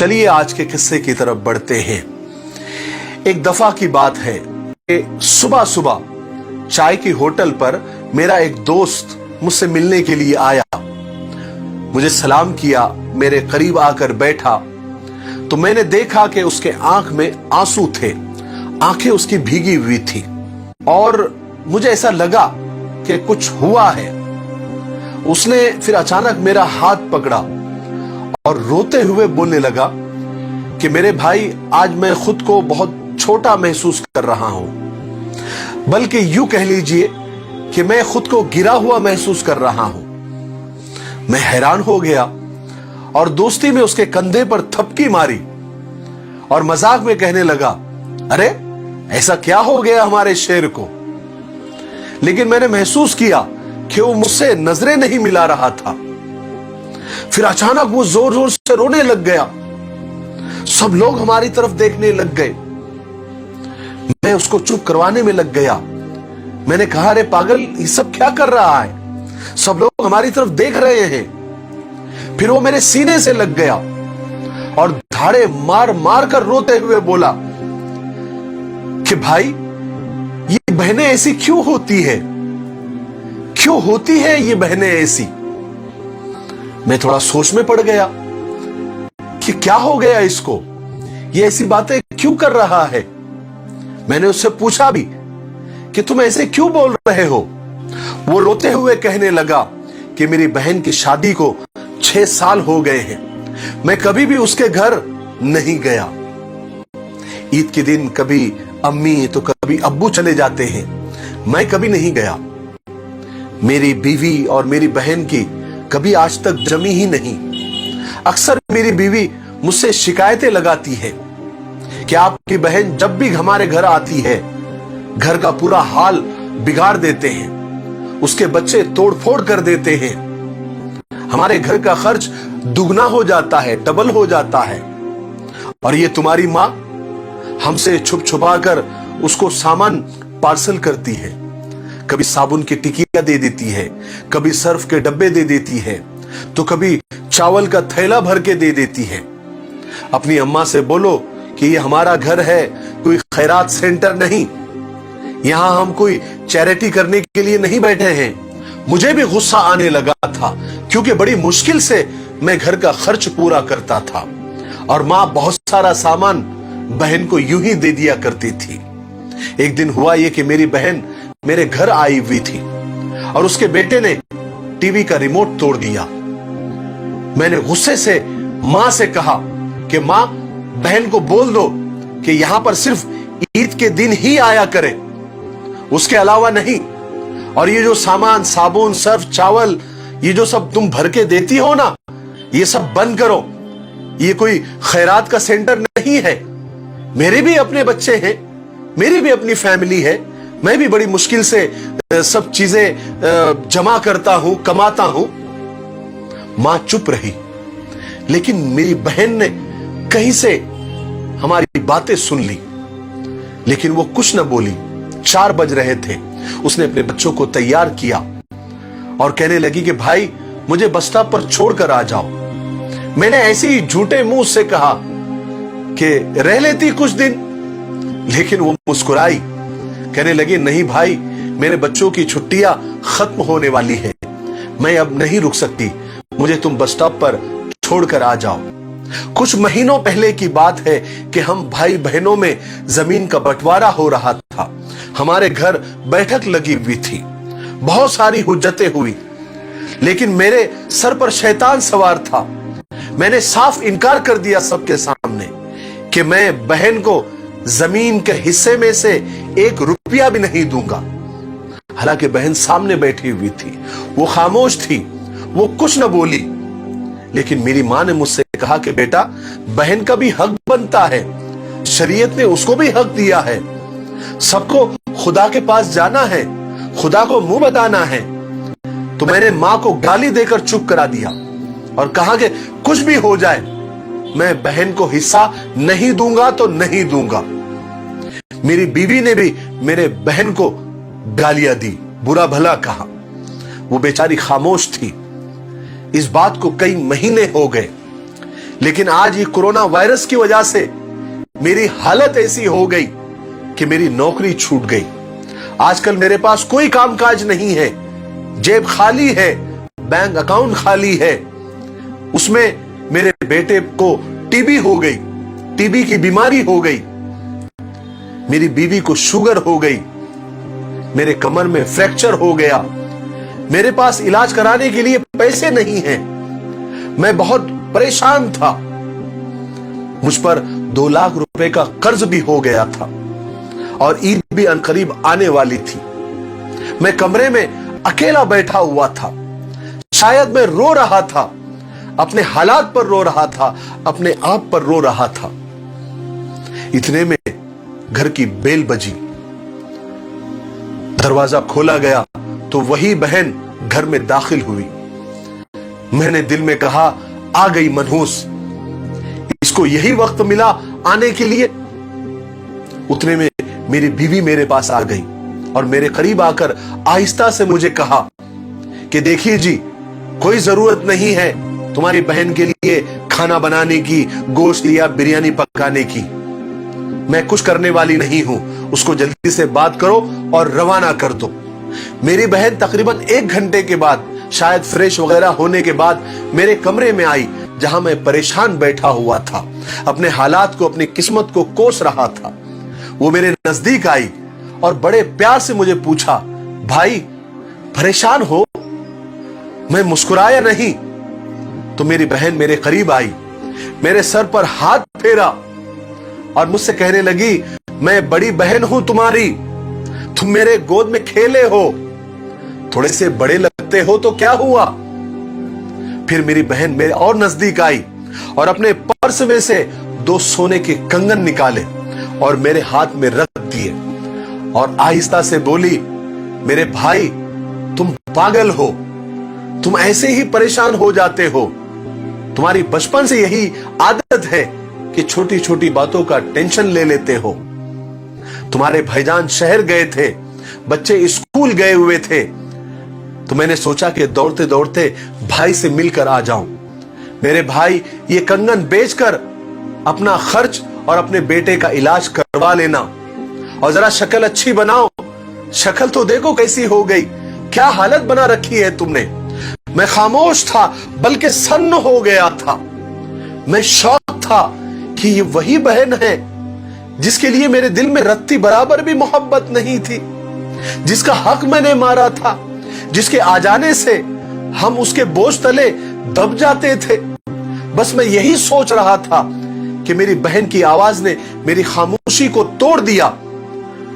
चलिए आज के किस्से की तरफ बढ़ते हैं। एक दफा की बात है कि सुबह सुबह चाय की होटल पर मेरा एक दोस्त मुझसे मिलने के लिए आया। मुझे सलाम किया, मेरे करीब आकर बैठा तो मैंने देखा कि उसके आंख में आंसू थे, आंखें उसकी भीगी हुई थी और मुझे ऐसा लगा कि कुछ हुआ है। उसने फिर अचानक मेरा हाथ पकड़ा और रोते हुए बोलने लगा कि मेरे भाई, आज मैं खुद को बहुत छोटा महसूस कर रहा हूं, बल्कि यूं कह लीजिए कि मैं खुद को गिरा हुआ महसूस कर रहा हूं। मैं हैरान हो गया और दोस्ती में उसके कंधे पर थपकी मारी और मजाक में कहने लगा, अरे ऐसा क्या हो गया हमारे शेर को। लेकिन मैंने महसूस किया कि वो मुझसे नजरें नहीं मिला रहा था। फिर अचानक वो जोर जोर से रोने लग गया। सब लोग हमारी तरफ देखने लग गए। मैं उसको चुप करवाने में लग गया। मैंने कहा, अरे पागल, ये सब क्या कर रहा है? सब लोग हमारी तरफ देख रहे हैं। फिर वो मेरे सीने से लग गया और धाड़े मार मार कर रोते हुए बोला कि भाई, ये बहनें ऐसी क्यों होती है? क्यों होती है ये बहनें ऐसी? मैं थोड़ा सोच में पड़ गया कि क्या हो गया इसको, ये ऐसी बातें क्यों कर रहा है। मैंने उससे पूछा भी कि तुम ऐसे क्यों बोल रहे हो। वो रोते हुए कहने लगा कि मेरी बहन की शादी को 6 साल हो गए हैं, मैं कभी भी उसके घर नहीं गया। ईद के दिन कभी अम्मी तो कभी अब्बू चले जाते हैं, मैं कभी नहीं गया। मेरी बीवी और मेरी बहन की कभी आज तक जमी ही नहीं। अक्सर मेरी बीवी मुझसे शिकायतें लगाती है कि आपकी बहन जब भी हमारे घर आती है, घर का पूरा हाल बिगाड़ देते हैं, उसके बच्चे तोड़फोड़ कर देते हैं, हमारे घर का खर्च दुगना हो जाता है, डबल हो जाता है। और ये तुम्हारी माँ हमसे छुप छुपा कर उसको सामान पार्सल करती है। कभी साबुन की टिकिया दे देती है, कभी सर्फ के डब्बे दे देती है, तो कभी चावल का थैला भर के दे देती है। अपनी अम्मा से बोलो कि ये हमारा घर है, कोई खैरात सेंटर नहीं, यहां हम कोई चैरिटी करने के लिए नहीं बैठे हैं। मुझे भी गुस्सा आने लगा था क्योंकि बड़ी मुश्किल से मैं घर का खर्च पूरा करता था और मां बहुत सारा सामान बहन को यूं ही दे दिया करती थी। एक दिन हुआ ये कि मेरी बहन मेरे घर आई हुई थी और उसके बेटे ने टीवी का रिमोट तोड़ दिया। मैंने गुस्से से मां से कहा कि मां, बहन को बोल दो कि यहां पर सिर्फ ईद के दिन ही आया करे, उसके अलावा नहीं। और ये जो सामान, साबुन, सर्फ, चावल, ये जो सब तुम भर के देती हो ना, ये सब बंद करो। ये कोई खैरात का सेंटर नहीं है। मेरे भी अपने बच्चे हैं, मेरी भी अपनी फैमिली है, मैं भी बड़ी मुश्किल से सब चीजें जमा करता हूं, कमाता हूं। मां चुप रही, लेकिन मेरी बहन ने कहीं से हमारी बातें सुन ली, लेकिन वो कुछ न बोली। 4 बज रहे थे। उसने अपने बच्चों को तैयार किया और कहने लगी कि भाई, मुझे बस स्टॉप पर छोड़कर आ जाओ। मैंने ऐसे ही झूठे मुंह से कहा कि रह लेती कुछ दिन, लेकिन वो मुस्कुराई, कहने लगी, नहीं भाई, मेरे बच्चों की छुट्टियां खत्म होने वाली है, मैं अब नहीं रुक सकती, मुझे तुम बस स्टॉप पर छोड़कर आ जाओ। कुछ महीनों पहले की बात है कि हम भाई बहनों में जमीन का बंटवारा हो रहा था। हमारे घर बैठक लगी हुई थी, बहुत सारी हुज्जतें हुई, लेकिन मेरे सर पर शैतान सवार था। मैंने साफ इनकार कर दिया सबके सामने कि मैं बहन को जमीन के हिस्से में से 1 रुपया भी नहीं दूंगा। हालांकि बहन सामने बैठी हुई थी, वो खामोश थी, वो कुछ न बोली। लेकिन मेरी मां ने मुझसे कहा कि बेटा, बहन का भी हक बनता है, शरीयत ने उसको भी हक दिया है, सबको खुदा के पास जाना है, खुदा को मुंह बताना है। तो मैंने मां को गाली देकर चुप करा दिया और कहा कि कुछ भी हो जाए, मैं बहन को हिस्सा नहीं दूंगा तो नहीं दूंगा। मेरी बीवी ने भी मेरे बहन को गालियां दी, बुरा भला कहा। वो बेचारी खामोश थी। इस बात को कई महीने हो गए, लेकिन आज ये कोरोना वायरस की वजह से मेरी हालत ऐसी हो गई कि मेरी नौकरी छूट गई। आजकल मेरे पास कोई कामकाज नहीं है, जेब खाली है, बैंक अकाउंट खाली है। उसमें मेरे बेटे को टीबी हो गई, टीबी की बीमारी हो गई, मेरी बीवी को शुगर हो गई, मेरे कमर में फ्रैक्चर हो गया, मेरे पास इलाज कराने के लिए पैसे नहीं हैं। मैं बहुत परेशान था। मुझ पर 2 लाख रुपए का कर्ज भी हो गया था और ईद भी अनकरीब आने वाली थी। मैं कमरे में अकेला बैठा हुआ था। शायद मैं रो रहा था, अपने हालात पर रो रहा था, अपने आप पर रो रहा था। इतने में घर की बेल बजी, दरवाजा खोला गया तो वही बहन घर में दाखिल हुई। मैंने दिल में कहा, आ गई मनहूस, इसको यही वक्त मिला आने के लिए। उतने में मेरी बीवी मेरे पास आ गई और मेरे करीब आकर आहिस्ता से मुझे कहा कि देखिए जी, कोई जरूरत नहीं है तुम्हारी बहन के लिए खाना बनाने की, गोश्त या बिरयानी पकाने की। मैं कुछ करने वाली नहीं हूं, उसको जल्दी से बात करो और रवाना कर दो। मेरी बहन तकरीबन 1 घंटे के बाद, शायद फ्रेश वगैरह होने के बाद, मेरे कमरे में आई जहां मैं परेशान बैठा हुआ था, अपने हालात को, अपनी किस्मत को कोस रहा था। वो मेरे नजदीक आई और बड़े प्यार से मुझे पूछा, भाई परेशान हो? मैं मुस्कुराया नहीं तो मेरी बहन मेरे करीब आई, मेरे सर पर हाथ फेरा और मुझसे कहने लगी, मैं बड़ी बहन हूं तुम्हारी, तुम मेरे गोद में खेले हो, थोड़े से बड़े लगते हो तो क्या हुआ। फिर मेरी बहन मेरे और नजदीक आई और अपने पर्स में से 2 सोने के कंगन निकाले और मेरे हाथ में रख दिए और आहिस्ता से बोली, मेरे भाई तुम पागल हो, तुम ऐसे ही परेशान हो जाते हो, तुम्हारी बचपन से यही आदत है कि छोटी छोटी बातों का टेंशन ले लेते हो। तुम्हारे भाईजान शहर गए थे, बच्चे स्कूल गए हुए थे, तो मैंने सोचा कि दौड़ते दौड़ते भाई से मिलकर आ जाऊं। मेरे भाई ये कंगन बेचकर अपना खर्च और अपने बेटे का इलाज करवा लेना और जरा शक्ल अच्छी बनाओ। शक्ल तो देखो कैसी हो गई, क्या हालत बना रखी है तुमने। मैं खामोश था, बल्कि सन्न हो गया था। मैं शौक था कि ये वही बहन है जिसके लिए मेरे दिल में रत्ती बराबर भी मोहब्बत नहीं थी, जिसका हक मैंने मारा था, जिसके आ जाने से हम उसके बोझ तले दब जाते थे। बस मैं यही सोच रहा था कि मेरी बहन की आवाज ने मेरी खामोशी को तोड़ दिया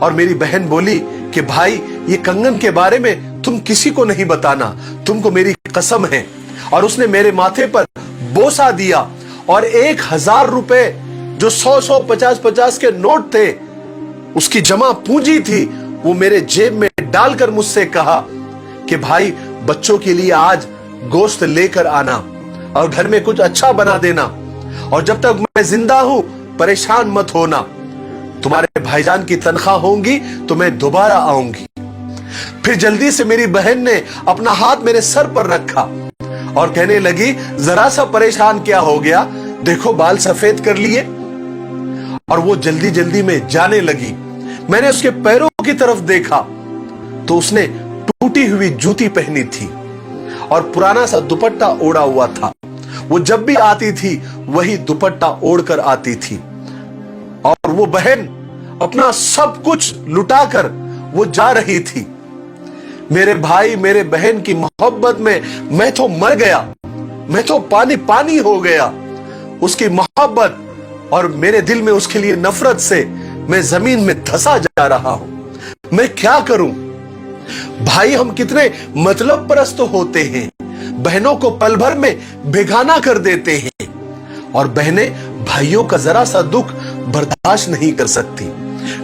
और मेरी बहन बोली कि भाई ये कंगन के बारे में तुम किसी को नहीं बताना, तुमको मेरी कसम है। और उसने मेरे माथे पर बोसा दिया और 1000 रुपए जो 100 50 के नोट थे, उसकी जमा पूंजी थी, वो मेरे जेब में डालकर मुझसे कहा कि भाई बच्चों के लिए आज गोश्त लेकर आना और घर में कुछ अच्छा बना देना, और जब तक मैं जिंदा हूं परेशान मत होना। तुम्हारे भाईजान की तनख्वाह होगी तो मैं दोबारा आऊंगी। फिर जल्दी से मेरी बहन ने अपना हाथ मेरे सर पर रखा और कहने लगी, जरा सा परेशान क्या हो गया, देखो बाल सफेद कर लिए। और वो जल्दी जल्दी में जाने लगी। मैंने उसके पैरों की तरफ देखा तो उसने टूटी हुई जूती पहनी थी और पुराना सा दुपट्टा ओढ़ा हुआ था। वो जब भी आती थी वही दुपट्टा ओढ़कर आती थी और वो बहन अपना सब कुछ लुटाकर वो जा रही थी। मेरे भाई मेरे बहन की मोहब्बत में मैं तो मर गया, मैं तो पानी पानी हो गया। उसकी मोहब्बत और मेरे दिल में उसके लिए नफरत से मैं जमीन में धंसा जा रहा हूं। मैं क्या करूं? भाई हम कितने मतलब परस्त होते हैं, बहनों को पल भर में बेगाना कर देते हैं और बहनें भाइयों का जरा सा दुख बर्दाश्त नहीं कर सकती।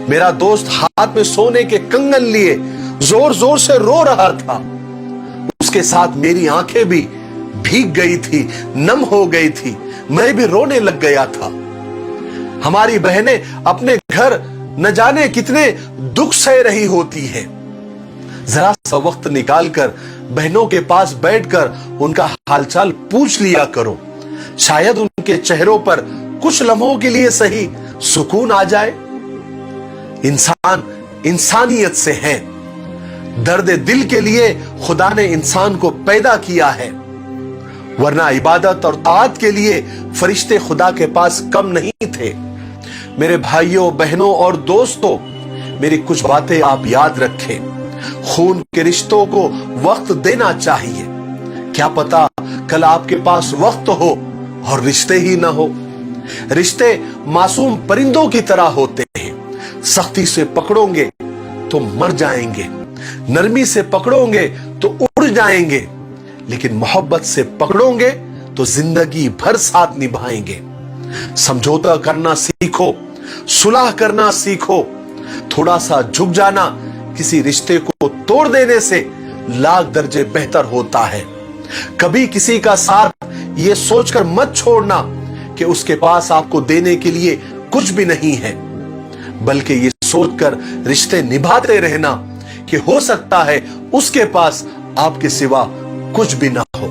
मेरा दोस्त हाथ में सोने के कंगन लिए जोर जोर से रो रहा था। उसके साथ मेरी आंखें भी भीग गई थी, नम हो गई थी, मैं भी रोने लग गया था। हमारी बहनें अपने घर न जाने कितने दुख सह रही होती हैं। जरा सा वक्त निकालकर बहनों के पास बैठकर उनका हालचाल पूछ लिया करो। शायद उनके चेहरों पर कुछ लम्हों के लिए सही सुकून आ जाए। इंसान इंसानियत से है। दर्द दिल के लिए खुदा ने इंसान को पैदा किया है, वरना इबादत और ताअत के लिए फरिश्ते खुदा के पास कम नहीं थे। मेरे भाइयों, बहनों और दोस्तों, मेरी कुछ बातें आप याद रखें। खून के रिश्तों को वक्त देना चाहिए। क्या पता कल आपके पास वक्त हो और रिश्ते ही ना हो। रिश्ते मासूम परिंदों की तरह होते हैं। सख्ती से पकड़ोगे तो मर जाएंगे, नरमी से पकड़ोगे तो उड़ जाएंगे, लेकिन मोहब्बत से पकड़ोगे तो जिंदगी भर साथ निभाएंगे। समझौता करना सीखो, सुलह करना सीखो। थोड़ा सा झुक जाना किसी रिश्ते को तोड़ देने से लाख दर्जे बेहतर होता है। कभी किसी का साथ ये सोचकर मत छोड़ना कि उसके पास आपको देने के लिए कुछ भी नहीं है, बल्कि ये सोचकर रिश्ते निभाते रहना कि हो सकता है उसके पास आपके सिवा कुछ भी ना हो।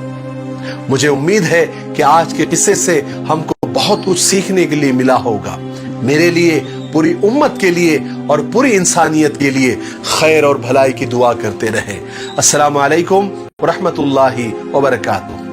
मुझे उम्मीद है कि आज के किस्से से हमको बहुत कुछ सीखने के लिए मिला होगा। मेरे लिए, पूरी उम्मत के लिए और पूरी इंसानियत के लिए खैर और भलाई की दुआ करते रहें। अस्सलामु अलैकुम व रहमतुल्लाहि व बरकातुहू।